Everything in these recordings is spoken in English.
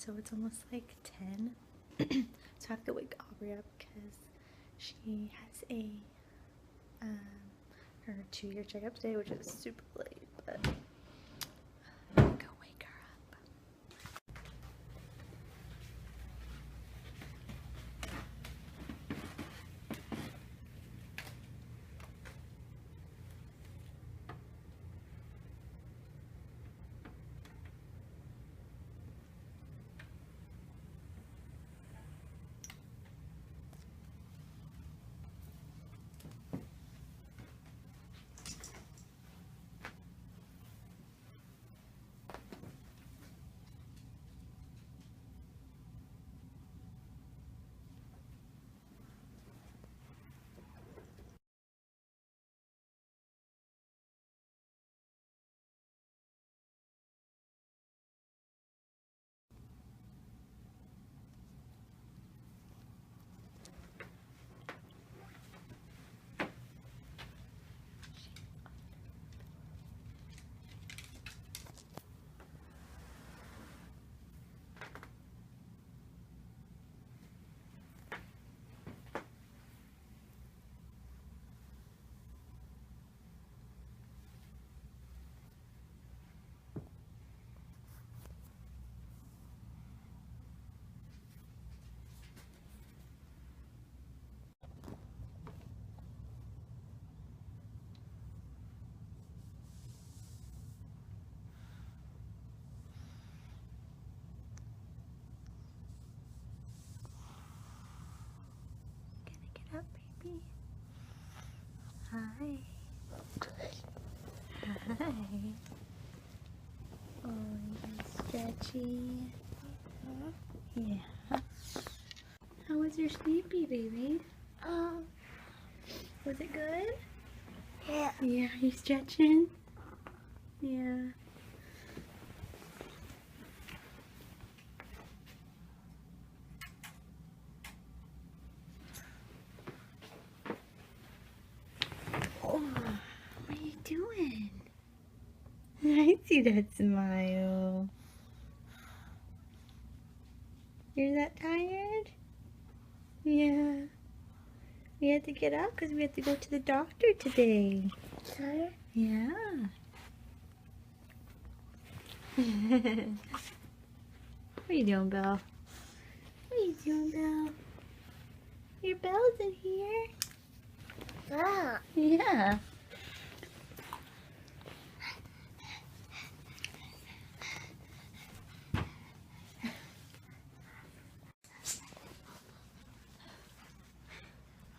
so it's almost like 10. So I have to wake Aubrey up because she has a her 2-year checkup today, which is super late, but I'm gonna go wake her up. Get up, baby. Hi. Hi. Oh, you're stretchy. Yeah. How was your sleepy, baby? Was it good? Yeah. Yeah, you stretching? Yeah. Oh, what are you doing? I see that smile. You're that tired? Yeah. We had to get up because we had to go to the doctor today. Sorry? Yeah. What are you doing, Belle? What are you doing, Belle? Your Belle's in here. Yeah. Yeah.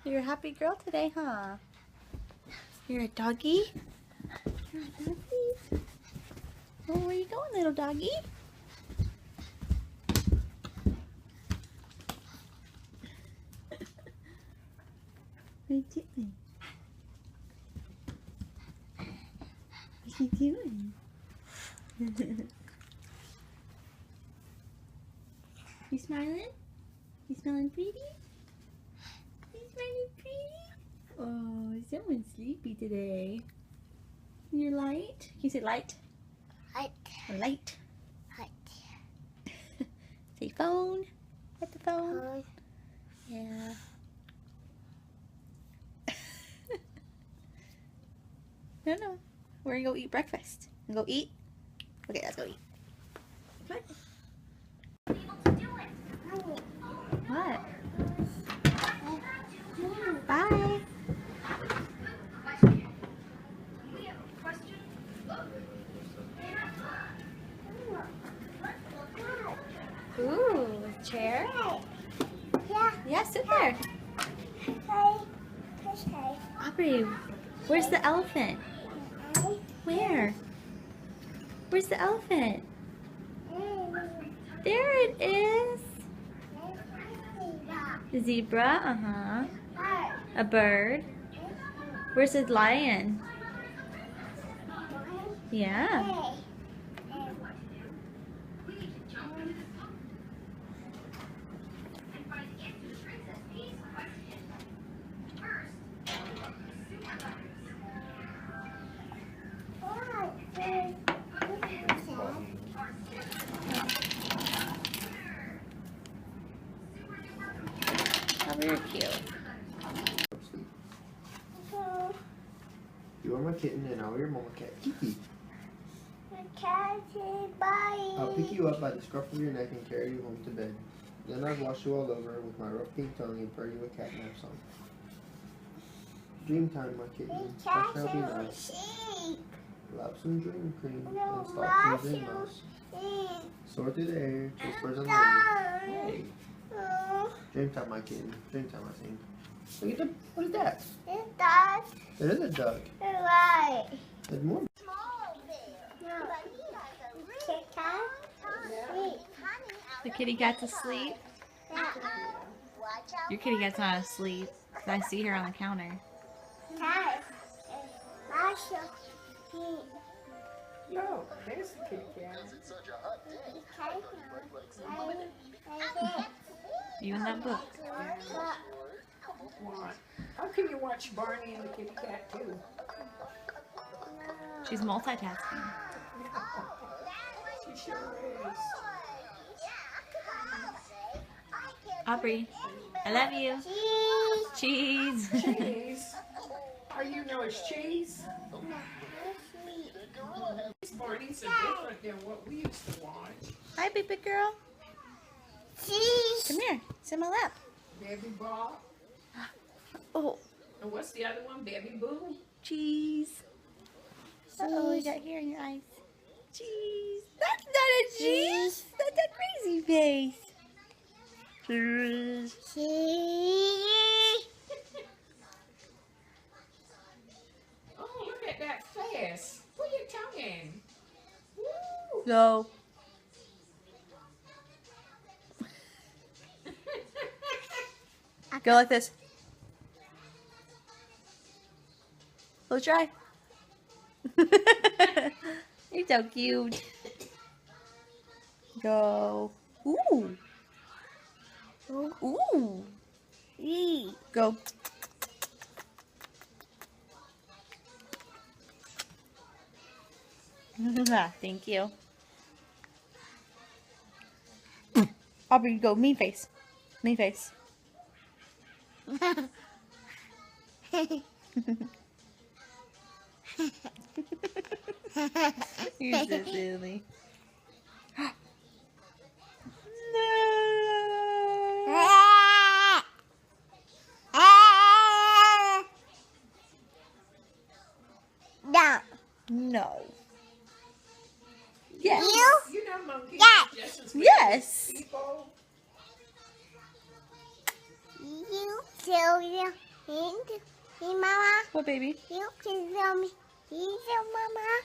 You're a happy girl today, huh? You're a doggy? You're a doggy? Oh, where you going, little doggy? What are you doing? What are you doing? You smiling? You smiling pretty? You smiling pretty? Oh, someone's sleepy today. You're light? Can you say light? Light. Light. Light. Say phone. At the phone. Phone. Yeah. No. We're gonna go eat breakfast. Go eat? Okay, let's go eat. Come on. What? Bye. Ooh, a chair? Yeah. Yeah, sit there. Hi. Hi. Aubrey, where's the elephant? Where? Where's the elephant? There it is. A zebra, uh-huh. A bird. Where's the lion? Yeah. You're cute. You are my kitten and I'll be your mama cat, Kiki. Bye. I'll pick you up by the scruff of your neck and carry you home to bed. Then I'll wash you all over with my rough pink tongue and purr you a catnap song. Dream time, my kitten. Hush now, be nice. Lap some dream cream and stalk some dream mouse. Soar through the air, chase birds on the wing. Hey. Dream time, my kitten. Dream time, I think. Look at the, what is that? It is a duck. Right. There's more. The kitty got to sleep. Your kitty cat's not asleep. I see her on the counter. No, there's the kitty cat. You in that book. What? How can you watch Barney and the kitty cat too? She's multitasking. She sure is. Aubrey, I love you. Cheese. Cheese. Oh, you know it's cheese? These Barneys are different than what we used to watch. Hi, baby girl. Come here. Sit in my lap. Baby Bob. Oh, And what's the other one? Baby Boo? cheese. Oh, you got hair in your eyes. Cheese. That's not a cheese. That's a crazy face. Cheese. Oh, look at that face. Put your tongue in. Woo. Go. Go like this. Let's try. You're so cute. Go. Ooh. Ooh. Go. Thank you. Aubrey, go. Mean face. Mean face. You're so silly. No. Yes. You know monkeys Yes. are just as good Yes. as people. Mama, What, baby? you can tell me. You tell Mama.